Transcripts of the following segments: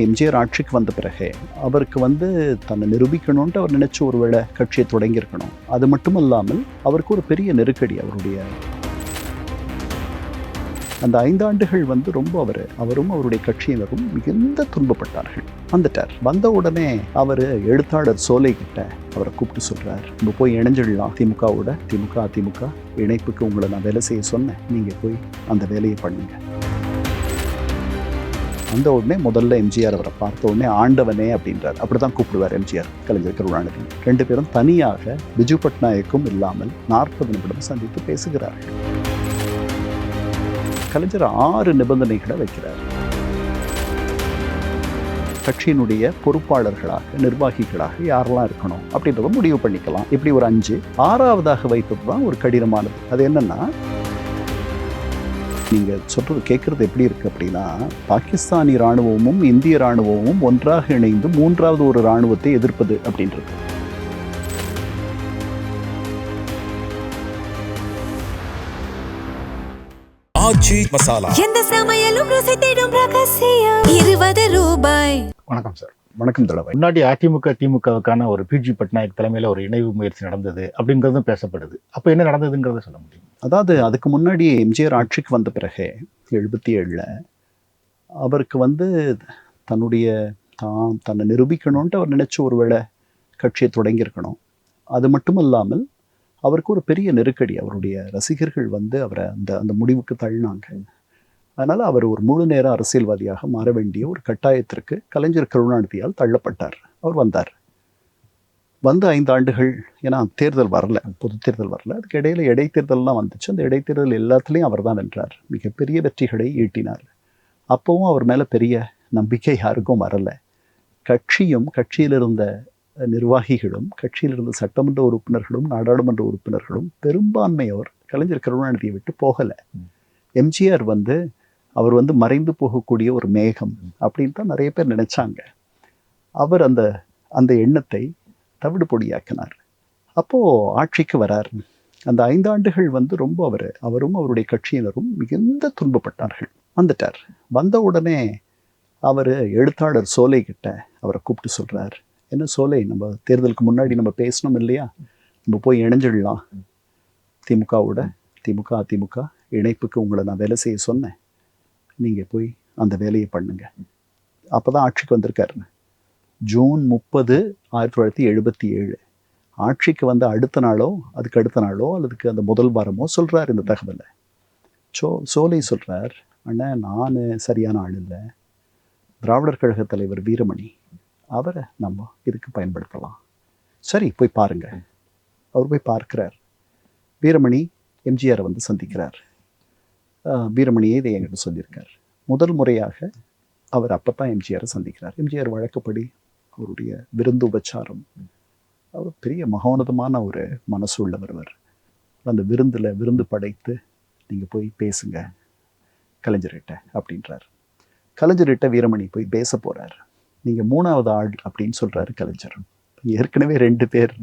எம்ஜிஆர் ஆட்சிக்கு வந்த பிறகு அவருக்கு தன்னை நிரூபிக்கணும்ன்ட்டு அவர் நினைச்ச ஒருவேளை கட்சியை தொடங்கியிருக்கணும். அது மட்டும் இல்லாமல் அவருக்கு ஒரு பெரிய நெருக்கடி. அவருடைய அந்த 5 ஆண்டுகள் ரொம்ப அவரும் அவருடைய கட்சியினரும் மிகுந்த துன்பப்பட்டார்கள். வந்துட்டார். வந்த உடனே அவர் எழுத்தாளர் சோலை கிட்ட அவரை கூப்பிட்டு சொல்றார், நம்ம போய் இணைஞ்சிடலாம் திமுகவோட, திமுக அதிமுக இணைப்புக்கு உங்களை நான் வேலை செய்ய சொன்னேன், நீங்க போய் அந்த வேலையை பண்ணுங்க. அந்த உடனே முதல்ல எம்ஜிஆர் அவரை பார்த்த உடனே ஆண்டவனே அப்படின்றார். அப்படிதான் கூப்பிடுவார் எம்ஜிஆர் கலைஞர் கருணாநிதி. 2 பேரும் தனியாக பிஜு பட்நாயக்கும் இல்லாமல் 40 நிமிடம் சந்தித்து பேசுகிறார்கள். கலைஞர் 6 நிபந்தனைகளை வைக்கிறார். கட்சியினுடைய பொறுப்பாளர்களாக நிர்வாகிகளாக யாரெல்லாம் இருக்கணும் அப்படின்றத முடிவு பண்ணிக்கலாம். இப்படி ஒரு 5. 6வதாக வைத்தது தான் ஒரு கடினமானது. அது என்னன்னா, நீங்க சொல்றது கேட்கறது எப்படி இருக்கு அப்படின்னா, பாகிஸ்தானி இராணுவமும் இந்திய இராணுவமும் ஒன்றாக இணைந்து 3வது ஒரு இராணுவத்தை எதிர்ப்பது அப்படின்றது. ஆச்சி மசாலா, எந்த சமையலும் ருசி தேடும் ரகசியம். 20 ரூபாய். வணக்கம் சார். வணக்கம் தளவாய். முன்னாடி அதிமுக திமுகவுக்கான ஒரு பிஜி பட்நாயக் தலைமையில ஒரு இணைவு முயற்சி நடந்தது அப்படிங்கிறதும் பேசப்படுது. அப்ப என்ன நடந்ததுங்கிறத சொல்ல முடியும்? அதாவது அதுக்கு முன்னாடி எம்ஜிஆர் ஆட்சிக்கு வந்த பிறகு 77ல் அவருக்கு தன்னை நிரூபிக்கணும்ன்ட்டு அவர் நினைச்ச ஒருவேளை கட்சியை தொடங்கியிருக்கணும். அது மட்டும் இல்லாமல் அவருக்கு ஒரு பெரிய நெருக்கடி. அவருடைய ரசிகர்கள் அவரை அந்த முடிவுக்கு தள்ளினாங்க. அதனால் அவர் ஒரு முழு நேர அரசியல்வாதியாக மாற வேண்டிய ஒரு கட்டாயத்திற்கு கலைஞர் கருணாநிதியால் தள்ளப்பட்டார். அவர் வந்தார். 5 ஆண்டுகள், ஏன்னா தேர்தல் வரல, பொது தேர்தல் வரல, அதுக்கு இடையில இடைத்தேர்தல்லாம் வந்துச்சு. அந்த இடைத்தேர்தல் எல்லாத்துலேயும் அவர் தான் வென்றார். மிகப்பெரிய வெற்றிகளை ஈட்டினார். அப்போவும் அவர் மேலே பெரிய நம்பிக்கை யாருக்கும் வரலை. கட்சியில் இருந்த நிர்வாகிகளும் கட்சியில் இருந்த சட்டமன்ற உறுப்பினர்களும் நாடாளுமன்ற உறுப்பினர்களும் பெரும்பான்மையோர் கலைஞர் கருணாநிதியை விட்டு போகலை. எம்ஜிஆர் அவர் மறைந்து போகக்கூடிய ஒரு மேகம் அப்படின்னு தான் நிறைய பேர் நினைச்சாங்க. அவர் அந்த எண்ணத்தை தவிடு பொடியாக்கினார். அப்போது ஆட்சிக்கு வரார். அந்த 5 ஆண்டுகள் ரொம்ப அவரும் அவருடைய கட்சியினரும் மிகுந்த துன்பப்பட்டார்கள். வந்துட்டார். வந்த உடனே அவர் எழுத்தாளர் சோலை கிட்ட அவரை கூப்பிட்டு சொல்றார், என்ன சோலை, நம்ம தேர்தலுக்கு முன்னாடி நம்ம பேசணும் இல்லையா, நம்ம போய் இணைஞ்சிடலாம் திமுகவோட, திமுக அதிமுக இணைப்புக்கு உங்களை நான் வேலை செய்ய சொன்னேன், நீங்கள் போய் அந்த வேலையை பண்ணுங்க. அப்போ தான் ஆட்சிக்கு வந்திருக்காரு. ஜூன் 30, 1977 ஆட்சிக்கு அடுத்த நாளோ அதுக்கு அடுத்த நாளோ அல்லதுக்கு அந்த முதல் வாரமோ சொல்கிறார் இந்த தகவலை. சோலை சொல்கிறார், அண்ணா நான் சரியான ஆள் இல்லை, திராவிடர் கழக தலைவர் வீரமணி, அவரை நம்ம இதுக்கு பயன்படுத்தலாம். சரி போய் பாருங்க. அவர் போய் பார்க்கிறார். வீரமணி எம்ஜிஆரை சந்திக்கிறார். வீரமணியே இதை என்கிட்ட சொல்லியிருக்கார். முதல் முறையாக அவர் அப்போ தான் எம்ஜிஆரை சந்திக்கிறார். எம்ஜிஆர் வழக்கப்படி அவருடைய விருந்து உபச்சாரம், அவர் பெரிய மகோன்னதமான ஒரு மனசு உள்ளவர். அவர் அந்த விருந்து படைத்து நீங்கள் போய் பேசுங்க கலைஞர்கிட்ட அப்படின்றார். கலைஞர்கிட்ட வீரமணி போய் பேச போகிறார். நீங்கள் 3வது ஆள் அப்படின்னு சொல்கிறாரு கலைஞர். ஏற்கனவே 2 பேர்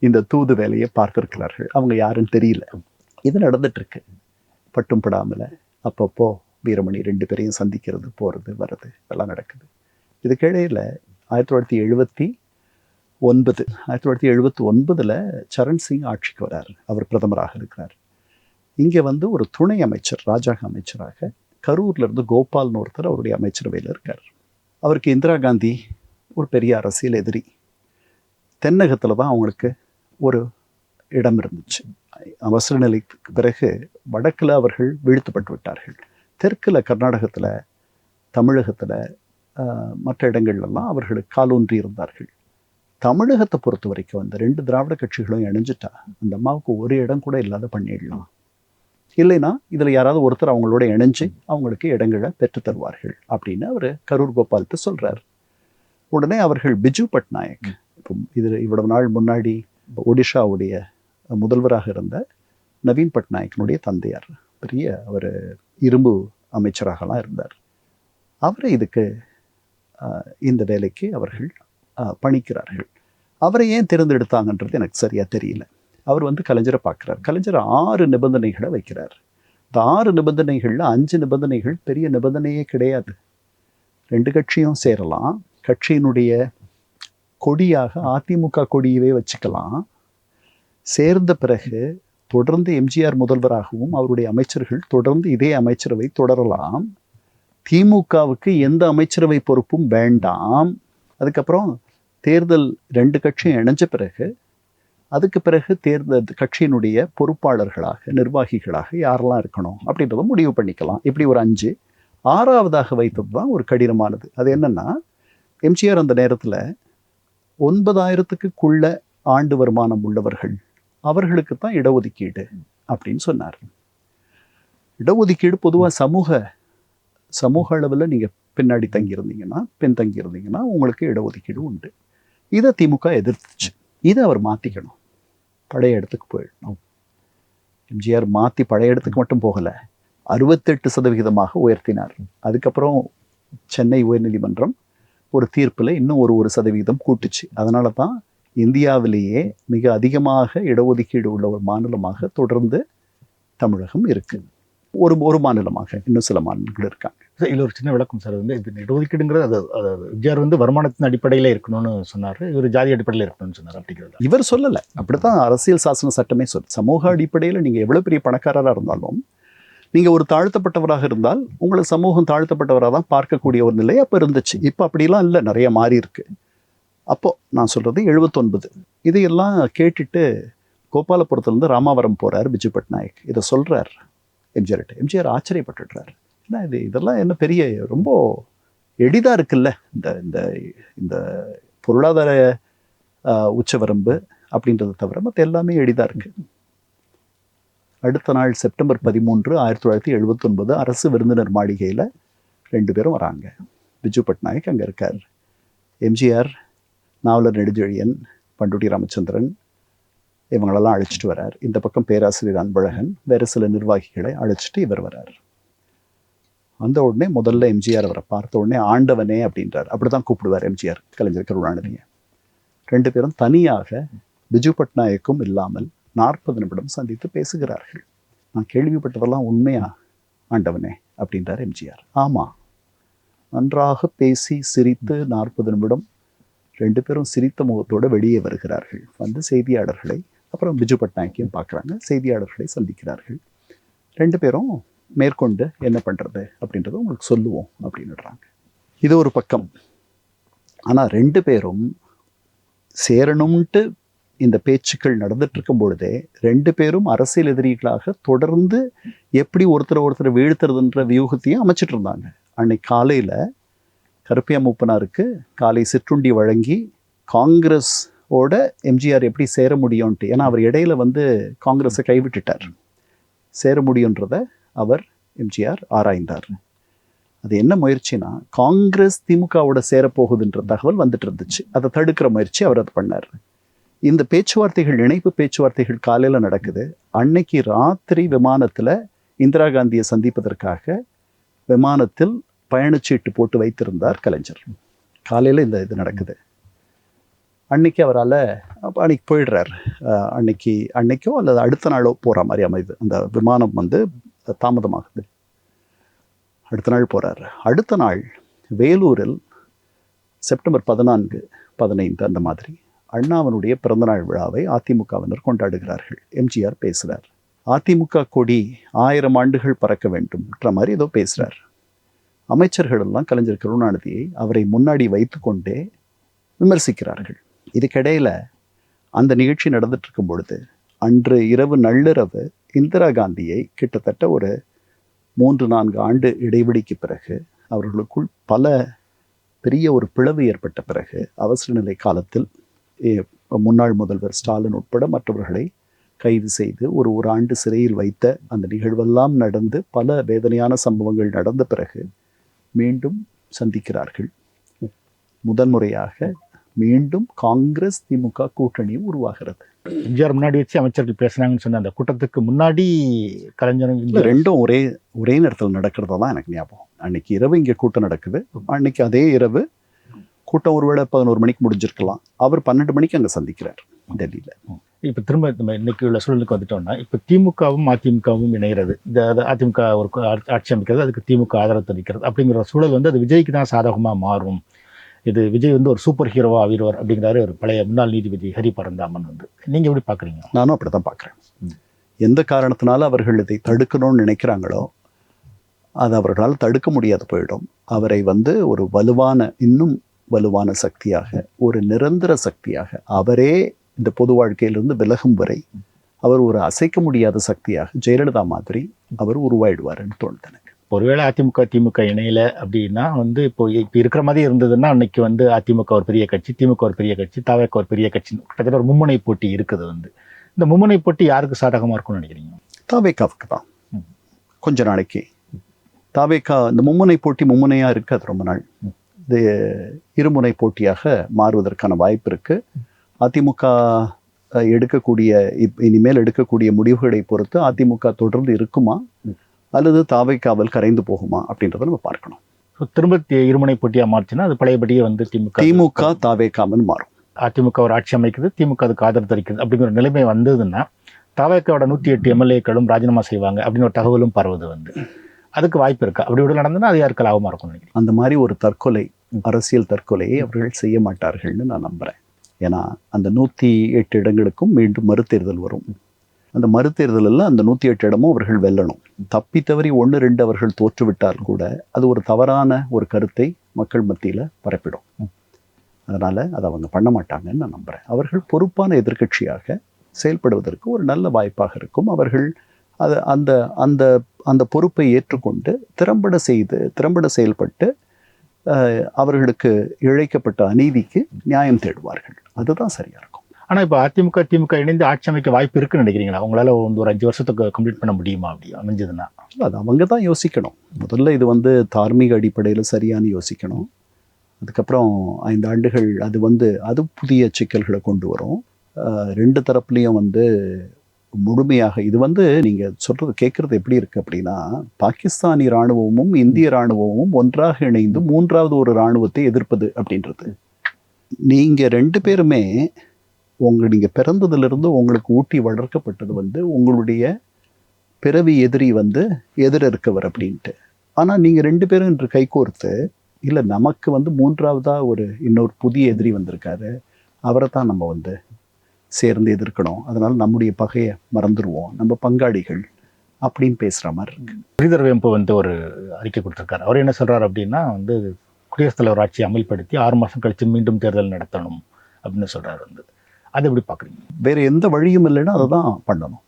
இந்த தூது வேலையை பார்த்திருக்கிறார்கள். அவங்க யாருன்னு தெரியல. இது நடந்துட்டுருக்கு பட்டும் படாமல். அப்பப்போ வீரமணி 2 பேரையும் சந்திக்கிறது, போகிறது, வர்றது எல்லாம் நடக்குது. இதுக்கிடையில் 1979 சரண் சிங் ஆட்சிக்கு வரார். அவர் பிரதமராக இருக்கிறார். இங்கே ஒரு துணை அமைச்சர், ராஜாங்க அமைச்சராக கரூர்லேருந்து கோபால்னு ஒருத்தர் அவருடைய அமைச்சரவையில் இருக்கார். அவருக்கு இந்திரா காந்தி ஒரு பெரிய அரசியல் எதிரி. தென்னகத்தில் தான் அவங்களுக்கு ஒரு இடம் இருந்துச்சு. அவசர நிலைக்கு பிறகு வடக்கில் அவர்கள் வீழ்த்தப்பட்டு விட்டார்கள். தெற்கில் கர்நாடகத்தில், தமிழகத்தில், மற்ற இடங்கள்லாம் அவர்களுக்கு காலூன்றி இருந்தார்கள். தமிழகத்தை பொறுத்த வரைக்கும் அந்த 2 திராவிட கட்சிகளும் இணைஞ்சிட்டா அந்த அம்மாவுக்கு ஒரு இடம் கூட இல்லாத பண்ணிடலாம். இல்லைன்னா இதில் யாராவது ஒருத்தர் அவங்களோட இணைஞ்சு அவங்களுக்கு இடங்களை பெற்று தருவார்கள் அப்படின்னு அவர் கரூர் கோபால்கிட்ட சொல்கிறார். உடனே அவர்கள் பிஜு பட்நாயக், இப்போ இவ்வளவு நாள் முன்னாடி ஒடிஷாவுடைய முதல்வராக இருந்த நவீன் பட்நாயக்கனுடைய தந்தையார், பெரிய அவர் இரும்பு அமைச்சராகலாம் இருந்தார். அவரை இந்த வேலைக்கு அவர்கள் பணிக்கிறார்கள். அவரை ஏன் தேர்ந்தெடுத்தாங்கன்றது எனக்கு சரியாக தெரியல. அவர் கலைஞரை பார்க்குறார். கலைஞர் 6 நிபந்தனைகளை வைக்கிறார். இந்த 6 நிபந்தனைகளில் 5 நிபந்தனைகள் பெரிய நிபந்தனையே கிடையாது. 2 கட்சியும் சேரலாம். கட்சியினுடைய கொடியாக அதிமுக கொடியவே வச்சுக்கலாம். சேர்ந்த பிறகு தொடர்ந்து எம்ஜிஆர் முதல்வராகவும் அவருடைய அமைச்சர்கள் தொடர்ந்து இதே அமைச்சரவை தொடரலாம். திமுகவுக்கு எந்த அமைச்சரவை பொறுப்பும் வேண்டாம். அதுக்கப்புறம் தேர்தல் 2 கட்சியும் இணைஞ்ச பிறகு அதுக்கு பிறகு தேர்தல் கட்சியினுடைய பொறுப்பாளர்களாக நிர்வாகிகளாக யாரெல்லாம் இருக்கணும் அப்படின்றத முடிவு பண்ணிக்கலாம். இப்படி ஒரு 5. 6வதாக வைத்தது தான் ஒரு கடினமானது. அது என்னன்னா, எம்ஜிஆர் அந்த நேரத்தில் 9,000க்குள்ள ஆண்டு வருமானம் உள்ளவர்கள் அவர்களுக்கு தான் இடஒதுக்கீடு அப்படின்னு சொன்னார். இடஒதுக்கீடு பொதுவாக சமூக அளவில் நீங்கள் பின்னாடி பின்தங்கியிருந்தீங்கன்னா உங்களுக்கு இடஒதுக்கீடு உண்டு. இதை திமுக எதிர்த்துச்சு. இதை அவர் மாற்றிக்கணும், பழைய இடத்துக்கு போயிடணும். எம்ஜிஆர் மாற்றி பழைய இடத்துக்கு மட்டும் போகலை, 68% உயர்த்தினார். அதுக்கப்புறம் சென்னை உயர்நீதிமன்றம் ஒரு தீர்ப்பில் இன்னும் ஒரு 1% கூட்டுச்சு. அதனால தான் இந்தியாவிலேயே மிக அதிகமாக இடஒதுக்கீடு உள்ள ஒரு மாநிலமாக தொடர்ந்து தமிழகம் இருக்கு. ஒரு மாநிலமாக இன்னும் சில மாநிலங்கள் இருக்காங்க. இதில் ஒரு சின்ன விளக்கம் சார். இது இடஒதுக்கீடுங்கிறது அது எம்ஜிஆர் வருமானத்தின் அடிப்படையில் இருக்கணும்னு சொன்னார், இவர் ஜாதி அடிப்படையில் இருக்கணும்னு சொன்னார். அப்படிங்கிறது இவர் சொல்லலை, அப்படித்தான் அரசியல் சாசன சட்டமே சமூக அடிப்படையில் நீங்கள் எவ்வளோ பெரிய பணக்காரராக இருந்தாலும் நீங்கள் ஒரு தாழ்த்தப்பட்டவராக இருந்தால் உங்களை சமூகம் தாழ்த்தப்பட்டவராக தான் பார்க்கக்கூடிய ஒரு நிலை அப்போ இருந்துச்சு. இப்போ அப்படிலாம் இல்லை, நிறைய மாறி இருக்கு. அப்போது நான் சொல்கிறது 79. இதையெல்லாம் கேட்டுட்டு கோபாலபுரத்துலேருந்து ராமாவரம் போகிறார் பிஜு பட்நாயக். இதை சொல்கிறார் எம்ஜிஆர்கிட்ட. எம்ஜிஆர் ஆச்சரியப்பட்டுடுறார். ஏன்னா இதெல்லாம் என்ன பெரிய ரொம்ப எளிதாக இருக்குல்ல, இந்த இந்த பொருளாதார உச்சவரம்பு அப்படின்றத தவிர மற்ற எல்லாமே எளிதாக இருக்குது. அடுத்த நாள் செப்டம்பர் 13, 1979 அரசு விருந்தினர் மாளிகையில் 2 பேரும் வராங்க. பிஜு பட்நாயக் அங்கே இருக்கார். எம்ஜிஆர், நாவலர் நெடுஞ்செழியன், பண்டுட்டி ராமச்சந்திரன் இவங்களெல்லாம் அழைச்சிட்டு வரார். இந்த பக்கம் பேராசிரியர் அன்பழகன், வேறு சில நிர்வாகிகளை அழைச்சிட்டு இவர் வரார். வந்த உடனே முதல்ல எம்ஜிஆர் அவரை பார்த்த உடனே ஆண்டவனே அப்படின்றார். அப்படி தான் கூப்பிடுவார் எம்ஜிஆர் கலைஞர் கருணாநிதியை. 2 பேரும் தனியாக பிஜு பட்நாயக்கும் இல்லாமல் 40 நிமிடம் சந்தித்து பேசுகிறார்கள். நான் கேள்விப்பட்டதெல்லாம் உண்மையா ஆண்டவனே அப்படின்றார் எம்ஜிஆர். ஆமாம், நன்றாக பேசி சிரித்து 40 நிமிடம் 2 பேரும் சிரித்த முகத்தோடு வெளியே வருகிறார்கள். வந்து செய்தியாளர்களை, அப்புறம் பிஜு பட்நாயக்கையும் பார்க்குறாங்க, செய்தியாளர்களை சந்திக்கிறார்கள். 2 பேரும் மேற்கொண்டு என்ன பண்ணுறது அப்படின்றத உங்களுக்கு சொல்லுவோம் அப்படின்னுறாங்க. இது ஒரு பக்கம். ஆனால் 2 பேரும் சேரணும்ன்ட்டு இந்த பேச்சுக்கள் நடந்துட்டு இருக்கும் பொழுதே 2 பேரும் அரசியல் எதிரிகளாக தொடர்ந்து எப்படி ஒருத்தர் வீழ்த்துறதுன்ற வியூகத்தையும் அமைச்சிட்டு இருந்தாங்க. அன்னைக்கு காலையில் கருப்பையா மூப்பனாருக்கு காலை சிற்றுண்டி வழங்கி காங்கிரஸோட எம்ஜிஆர் எப்படி சேர முடியும்ன்ட்டு, ஏன்னா அவர் இடையில காங்கிரஸை கைவிட்டுட்டார், சேர முடியுன்றத அவர் எம்ஜிஆர் ஆராய்ந்தார். அது என்ன முயற்சினா, காங்கிரஸ் திமுகவோட சேரப்போகுதுன்ற தகவல் வந்துட்டு இருந்துச்சு. அதை தடுக்கிற முயற்சி அவர் அதை பண்ணார். இந்த பேச்சுவார்த்தைகள், இணைப்பு பேச்சுவார்த்தைகள் காலையில் நடக்குது. அன்னைக்கு ராத்திரி விமானத்தில் இந்திரா காந்தியை சந்திப்பதற்காக விமானத்தில் பயணச்சீட்டு போட்டு வைத்திருந்தார் கலைஞர். காலையில் இது நடக்குது. அன்னைக்கு அவரால் அன்னைக்கு போயிடுறார். அன்னைக்கோ அல்லது அடுத்த நாளோ போகிற மாதிரி அமைது. அந்த விமானம் தாமதமாகுது. அடுத்த நாள் போகிறார். அடுத்த நாள் வேலூரில் செப்டம்பர் 14, 15 அந்த மாதிரி அண்ணாவனுடைய பிறந்தநாள் விழாவை அதிமுகவினர் கொண்டாடுகிறார்கள். எம்ஜிஆர் பேசுகிறார். அதிமுக கொடி 1000 ஆண்டுகள் பறக்க வேண்டும்ன்ற மாதிரி ஏதோ பேசுகிறார். அமைச்சர்கள் எல்லாம் கலைஞர் கருணாநிதியை அவரை முன்னாடி வைத்து கொண்டே விமர்சிக்கிறார்கள். இதுக்கிடையில் அந்த நிகழ்ச்சி நடந்துட்டு இருக்கும் பொழுது அன்று இரவு நள்ளிரவு இந்திரா காந்தியை கிட்டத்தட்ட ஒரு 3-4 ஆண்டு இடைவெளிக்கு பிறகு, அவர்களுக்குள் பெரிய ஒரு பிளவு ஏற்பட்ட பிறகு, அவசர நிலை காலத்தில் முன்னாள் முதல்வர் ஸ்டாலின் உட்பட மற்றவர்களை கைது செய்து ஒரு ஆண்டு சிறையில் வைத்த அந்த நிகழ்வெல்லாம் நடந்து பல வேதனையான சம்பவங்கள் நடந்த பிறகு மீண்டும் சந்திக்கிறார்கள். முதன்முறையாக மீண்டும் காங்கிரஸ் திமுக கூட்டணி உருவாகிறது. எம்ஜிஆர் முன்னாடி வச்சு அமைச்சர்கள் பேசுனாங்கன்னு சொன்ன அந்த கூட்டத்துக்கு முன்னாடி கலைஞர் 2ம் ஒரே நேரத்தில் நடக்கிறதா தான் எனக்கு ஞாபகம். அன்னைக்கு இரவு இங்கே கூட்டம் நடக்குது. அன்னைக்கு அதே இரவு கூட்டம் ஒருவேளை 11 மணிக்கு முடிஞ்சிருக்கலாம். அவர் 12 மணிக்கு அங்கே சந்திக்கிறார் டெல்லியில். இப்போ திரும்ப நம்ம இன்னைக்கு உள்ள சூழலுக்கு வந்துட்டோம்னா, இப்போ திமுகவும் அதிமுகவும் இணைகிறது, இந்த அதிமுக ஒரு ஆட்சி அமைக்கிறது, அதுக்கு திமுக ஆதரவு தெரிவிக்கிறது அப்படிங்கிற சூழல் வந்து அது விஜய்க்கு தான் சாதகமாக மாறும். இது விஜய் வந்து ஒரு சூப்பர் ஹீரோவா ஆவிடுவார் அப்படிங்கிறாரு ஒரு பழைய முன்னாள் நீதிபதி ஹரி பரந்தாமன் வந்து. நீங்கள் எப்படி பார்க்குறீங்க? நானும் அப்படி தான் பார்க்குறேன். எந்த காரணத்தினால அவர்கள் இதை தடுக்கணும்னு நினைக்கிறாங்களோ அது அவர்களால் தடுக்க முடியாது போயிடும். அவரை வந்து ஒரு இன்னும் வலுவான சக்தியாக, ஒரு நிரந்தர சக்தியாக, அவரே இந்த பொது வாழ்க்கையிலிருந்து விலகும் வரை அவர் ஒரு அசைக்க முடியாத சக்தியாக ஜெயலலிதா மாதிரி அவர் உருவாயிடுவாருன்னு தோணுது எனக்கு. ஒருவேளை அதிமுக திமுக இணையில அப்படின்னா வந்து இப்போ இருக்கிற மாதிரி இருந்ததுன்னா அன்னைக்கு வந்து அதிமுக ஒரு பெரிய கட்சி, திமுக ஒரு பெரிய கட்சி, தவேக ஒரு பெரிய கட்சி, கிட்டத்தட்ட ஒரு மும்முனை போட்டி இருக்குது வந்து. இந்த மும்முனை போட்டி யாருக்கு சாதகமாக இருக்கும்னு நினைக்கிறீங்க? தவேகாவுக்கு தான். கொஞ்ச நாளைக்கு தவேகா இந்த மும்முனை போட்டி மும்முனையாக இருக்காது ரொம்ப நாள். இது இருமுனை போட்டியாக மாறுவதற்கான வாய்ப்பு இருக்கு. அதிமுக இனிமேல் எடுக்கக்கூடிய முடிவுகளை பொறுத்து அதிமுக தொடர்ந்து இருக்குமா அல்லது தவேகாவில் கரைந்து போகுமா அப்படின்றத நம்ம பார்க்கணும். திரும்ப இருமுனை போட்டியா மாறுச்சுன்னா அது பழையபடியே வந்து திமுக தவேகான்னு மாறும். அதிமுக ஒரு ஆட்சி அமைக்குது, திமுக அதுக்கு ஆதரவு தெரிவிக்குது அப்படிங்கிற நிலைமை வந்ததுன்னா தவேகாவோட 108 எம்எல்ஏக்களும் ராஜினாமா செய்வாங்க அப்படின்னு ஒரு தகவலும் பரவுது வந்து. அதுக்கு வாய்ப்பு இருக்கா? அப்படி விட நடந்ததுன்னா அது யாருக்கு லாபமாக இருக்கும்னு நினைக்கிறேன். அந்த மாதிரி ஒரு அரசியல் தற்கொலையை அவர்கள் செய்ய மாட்டார்கள்னு நான் நம்புகிறேன். ஏன்னா அந்த 108 இடங்களுக்கும் மீண்டும் மறுதேர்தல் வரும். அந்த மறுதேர்தலில் அந்த 108 இடமும் அவர்கள் வெல்லணும். தப்பி தவறி 1-2 அவர்கள் தோற்றுவிட்டால் கூட அது ஒரு தவறான ஒரு கருத்தை மக்கள் மத்தியில் பரப்பிடும். அதனால் அதை அவங்க பண்ண மாட்டாங்கன்னு நான் நம்புகிறேன். அவர்கள் பொறுப்பான எதிர்க்கட்சியாக செயல்படுவதற்கு ஒரு நல்ல வாய்ப்பாக இருக்கும். அவர்கள் அது அந்த அந்த அந்த பொறுப்பை ஏற்றுக்கொண்டு திறம்பட செயல்பட்டு அவர்களுக்கு இழைக்கப்பட்ட அநீதிக்கு நியாயம் தேடுவார்கள். அதுதான் சரியா இருக்கும். ஆனால் இப்போ அதிமுக திமுக இணைந்து ஆட்சி அமைக்க வாய்ப்பு இருக்குன்னு நினைக்கிறீங்களா? அவங்களால ஒரு 5 வருஷத்துக்கு கம்ப்ளீட் பண்ண முடியுமா அப்படி அமைஞ்சதுன்னா? அது அவங்க தான் யோசிக்கணும். முதல்ல இது வந்து தார்மீக அடிப்படையில் சரியானு யோசிக்கணும். அதுக்கப்புறம் 5 ஆண்டுகள் அது புதிய சிக்கல்களை கொண்டு வரும். 2 தரப்புலையும் முழுமையாக இது நீங்கள் சொல்கிறது கேட்குறது எப்படி இருக்குது அப்படின்னா, பாகிஸ்தானி இராணுவமும் இந்திய இராணுவமும் ஒன்றாக இணைந்து 3வது ஒரு இராணுவத்தை எதிர்ப்பது அப்படின்றது. நீங்கள் 2 பேருமே நீங்கள் பிறந்ததிலிருந்து உங்களுக்கு ஊட்டி வளர்க்கப்பட்டது உங்களுடைய பிறவி எதிரி எதிர இருக்கவர் அப்படின்ட்டு. ஆனால் நீங்கள் 2 பேரும் இன்று கைகோர்த்து இல்லை நமக்கு 3வதாக இன்னொரு புதிய எதிரி வந்திருக்காரு, அவரை தான் நம்ம சேர்ந்து எதிர்க்கணும், அதனால் நம்முடைய பகையை மறந்துடுவோம், நம்ம பங்காளிகள் அப்படின்னு பேசுகிற மாதிரி இருக்கு. ஸ்ரீதர் வேம்பு ஒரு அறிக்கை கொடுத்துருக்காரு. அவர் என்ன சொல்கிறார் அப்படின்னா குடியரசுத் தலைவர் ஆட்சியை அமல்படுத்தி 6 மாதம் கழித்து மீண்டும் தேர்தல் நடத்தணும் அப்படின்னு சொல்கிறார். அது எப்படி பார்க்குறீங்க? வேறு எந்த வழியும் இல்லைன்னா அதை தான் பண்ணணும்.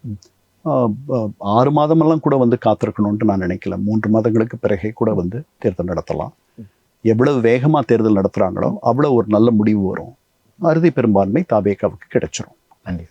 6 மாதமெல்லாம் கூட காத்திருக்கணும்ன்ட்டு நான் நினைக்கல. 3 மாதங்களுக்கு பிறகே கூட தேர்தல் நடத்தலாம். எவ்வளவு வேகமாக தேர்தல் நடத்துகிறாங்களோ அவ்வளோ ஒரு நல்ல முடிவு வரும். அறுதி பெரும்பான்மை தவேகாவுக்கு கிடைச்சிரும். நன்றி.